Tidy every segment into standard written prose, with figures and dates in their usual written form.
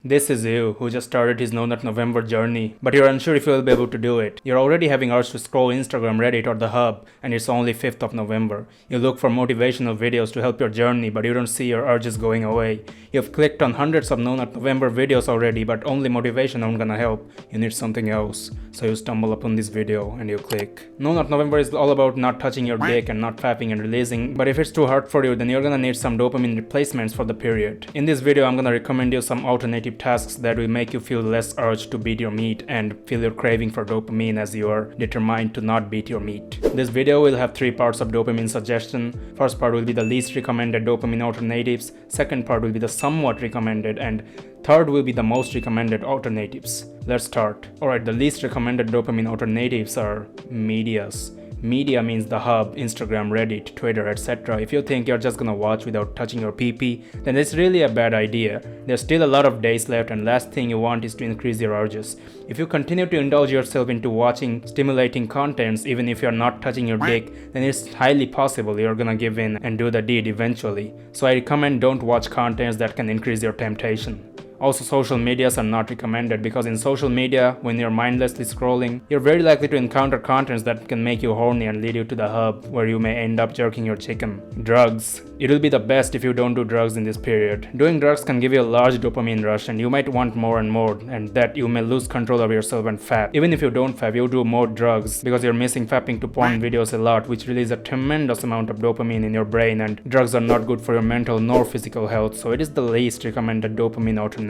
This is you, who just started his now.November journey, but you're unsure if you'll be able to do it. You're already having urge to scroll Instagram, Reddit, or the Hub, and it's only 5th of November. You look for motivational videos to help your journey, but you don't see your urges going away. You've clicked on hundreds of now.November videos already, but only motivation aren't gonna help. You need something else. So you stumble upon this video and you click. Now.November is all about not touching your dick and not fapping and releasing, but if it's too hard for you, then you're gonna need some dopamine replacements for the period. In this video, I'm gonna recommend you some alternative tasks that will make you feel less urge to beat your meat and feel your craving for dopamine as you are determined to not beat your meat. This video will have 3 parts of dopamine suggestion. First part will be the least recommended dopamine alternatives, second part will be the somewhat recommended, and third will be the most recommended alternatives. Let's start. Alright, the least recommended dopamine alternatives are medias. Media means the Hub, Instagram, Reddit, Twitter, etc. If you think you're just gonna watch without touching your PP, then it's really a bad idea. There's still a lot of days left, and last thing you want is to increase your urges. If you continue to indulge yourself into watching stimulating contents even if you're not touching your dick, then it's highly possible you're gonna give in and do the deed eventually. So I recommend don't watch contents that can increase your temptation. Also, social medias are not recommended because in social media, when you're mindlessly scrolling, you're very likely to encounter contents that can make you horny and lead you to the Hub, where you may end up jerking your chicken. Drugs. It will be the best if you don't do drugs in this period. Doing drugs can give you a large dopamine rush and you might want more and more, and that you may lose control of yourself and fap. Even if you don't fap, you do more drugs because you're missing fapping to porn videos a lot, which release a tremendous amount of dopamine in your brain, and drugs are not good for your mental nor physical health, so it is the least recommended dopamine alternative.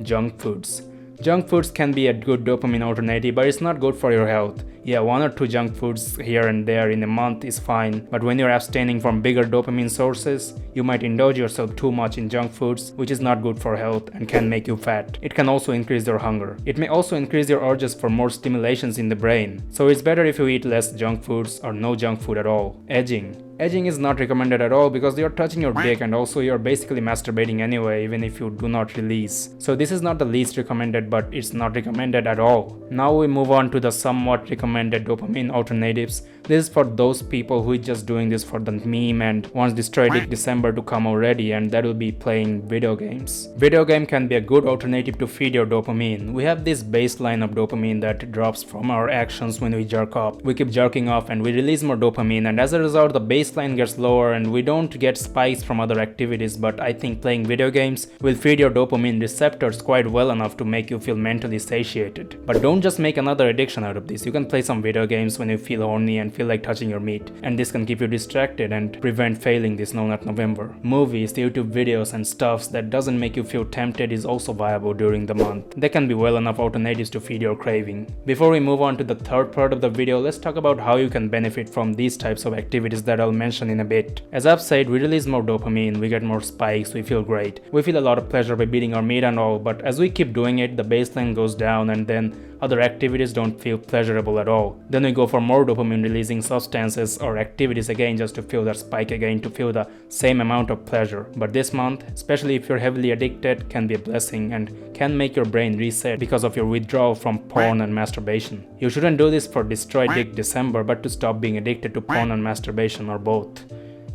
Junk foods. Junk foods can be a good dopamine alternative, but it's not good for your health. Yeah, 1 or 2 junk foods here and there in a month is fine, but when you're abstaining from bigger dopamine sources, you might indulge yourself too much in junk foods, which is not good for health and can make you fat. It can also increase your hunger. It may also increase your urges for more stimulations in the brain. So it's better if you eat less junk foods or no junk food at all. Edging. Edging is not recommended at all because you're touching your dick and also you're basically masturbating anyway, even if you do not release. So this is not the least recommended, but it's not recommended at all. Now we move on to the somewhat recommended dopamine alternatives. This is for those people who is just doing this for the meme and wants Destroy Dick December to come already, and that will be playing video games. Video game can be a good alternative to feed your dopamine. We have this baseline of dopamine that drops from our actions when we jerk off. We keep jerking off and we release more dopamine, and as a result the baseline gets lower and we don't get spikes from other activities, but I think playing video games will feed your dopamine receptors quite well enough to make you feel mentally satiated. But don't just make another addiction out of this. You can play some video games when you feel horny and feel like touching your meat, and this can keep you distracted and prevent failing this now.November. Movies, YouTube videos and stuffs that doesn't make you feel tempted is also viable during the month. They can be well enough alternatives to feed your craving. Before we move on to the third part of the video, let's talk about how you can benefit from these types of activities that I'll mention in a bit. As I've said, we release more dopamine, we get more spikes, we feel great. We feel a lot of pleasure by beating our meat and all, but as we keep doing it, the baseline goes down and then other activities don't feel pleasurable at all. Then we go for more dopamine releasing substances or activities again just to feel that spike again, to feel the same amount of pleasure. But this month, especially if you're heavily addicted, can be a blessing and can make your brain reset because of your withdrawal from porn and masturbation. You shouldn't do this for Destroy Dick December, but to stop being addicted to porn and masturbation, or both.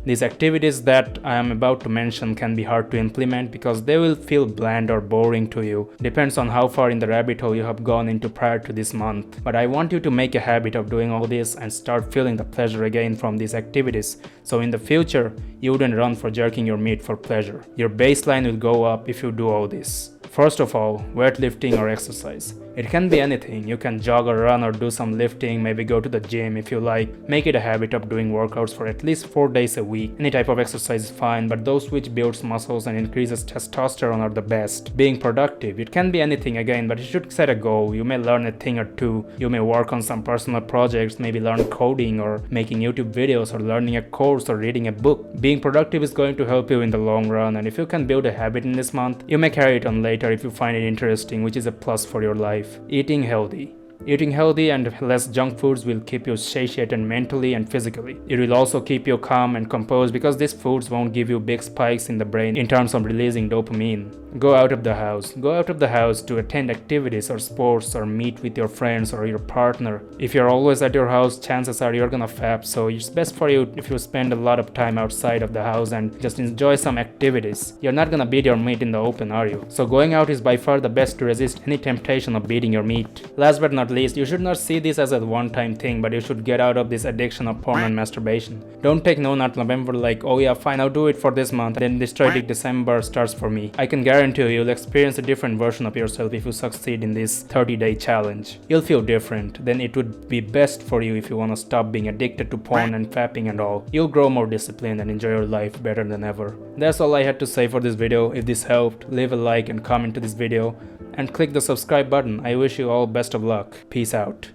These activities that I am about to mention can be hard to implement because they will feel bland or boring to you. Depends on how far in the rabbit hole you have gone into prior to this month. But I want you to make a habit of doing all this and start feeling the pleasure again from these activities. So in the future, you wouldn't run for jerking your meat for pleasure. Your baseline will go up if you do all this. First of all, weightlifting or exercise. It can be anything. You can jog or run or do some lifting, maybe go to the gym if you like. Make it a habit of doing workouts for at least 4 days a week. Any type of exercise is fine, but those which builds muscles and increases testosterone are the best. Being productive. It can be anything again, but you should set a goal. You may learn a thing or two. You may work on some personal projects, maybe learn coding or making YouTube videos or learning a course or reading a book. Being productive is going to help you in the long run, and if you can build a habit in this month, you may carry it on later if you find it interesting, which is a plus for your life. Eating healthy. Eating healthy and less junk foods will keep you satiated mentally and physically. It will also keep you calm and composed because these foods won't give you big spikes in the brain in terms of releasing dopamine. Go out of the house. Go out of the house to attend activities or sports or meet with your friends or your partner. If you're always at your house, chances are you're gonna fap, so it's best for you if you spend a lot of time outside of the house and just enjoy some activities. You're not gonna beat your meat in the open, are you? So going out is by far the best to resist any temptation of beating your meat. Last but not least, you should not see this as a one-time thing, but you should get out of this addiction of porn and masturbation. Don't take No.November like, oh yeah, fine, I'll do it for this month, then this 30 December starts for me. I can guarantee you'll experience a different version of yourself if you succeed in this 30-day challenge. You'll feel different. Then it would be best for you if you want to stop being addicted to porn and fapping and all. You'll grow more disciplined and enjoy your life better than ever. That's all I had to say for this video. If this helped, leave a like and comment to this video and click the subscribe button. I wish you all best of luck. Peace out.